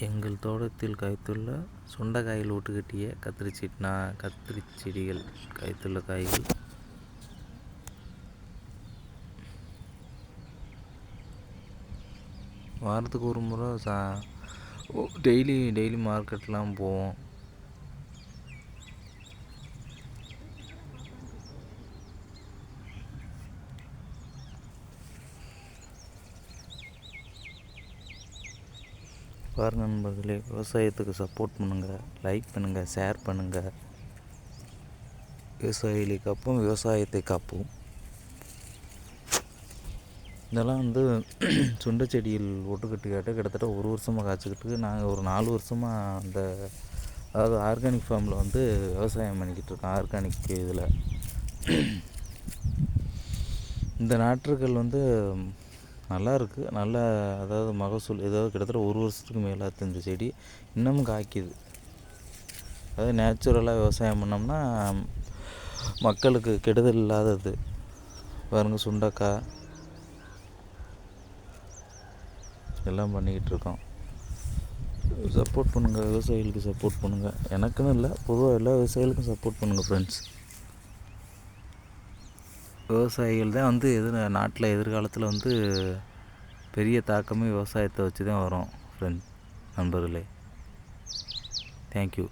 எங்கள் தோட்டத்தில் காய்த்துள்ள சுண்டைக்காயில் ஒட்டுக்கட்டிய கத்திரி செடிகள் காய்த்துள்ள காய்கள் வாரத்துக்கு ஒரு முறை டெய்லி மார்க்கெட்லாம் போவோம். பாருங்கள் நண்பர்களே, விவசாயத்துக்கு சப்போர்ட் பண்ணுங்கள், லைக் பண்ணுங்கள், ஷேர் பண்ணுங்கள். விவசாயிகளை காப்போம், விவசாயத்தை காப்போம். இதெல்லாம் சுண்டை செடியில் ஒட்டுக்கட்டு கேட்டால் கிட்டத்தட்ட ஒரு வருஷமாக காய்ச்சிக்கிட்டு நாங்கள் ஒரு 4 வருஷமாக அதாவது ஆர்கானிக் ஃபார்மில் விவசாயம் பண்ணிக்கிட்டு இருக்கோம். ஆர்கானிக் இதில் இந்த நாற்றுகள் நல்லா இருக்குது. நல்லா அதாவது மகசூல் கிட்டத்தட்ட ஒரு வருஷத்துக்கு மேலே இந்த செடி இன்னமும் காய்க்குது. அதாவது நேச்சுரலாக விவசாயம் பண்ணோம்னா மக்களுக்கு கெடுதல் இல்லாதது. பாருங்கள், சுண்டைக்காய் எல்லாம் பண்ணிக்கிட்டு இருக்கோம். சப்போர்ட் பண்ணுங்கள், விவசாயிகளுக்கு சப்போர்ட் பண்ணுங்கள். எனக்குன்னு இல்லை, பொதுவாக எல்லா விவசாயிகளுக்கும் சப்போர்ட் பண்ணுங்கள் ஃப்ரெண்ட்ஸ். விவசாயிகள் தான் நாட்டில் எதிர்காலத்தில் பெரிய தாக்கமே விவசாயத்தை வச்சு தான் வரும் நண்பர்களே. தேங்க்யூ.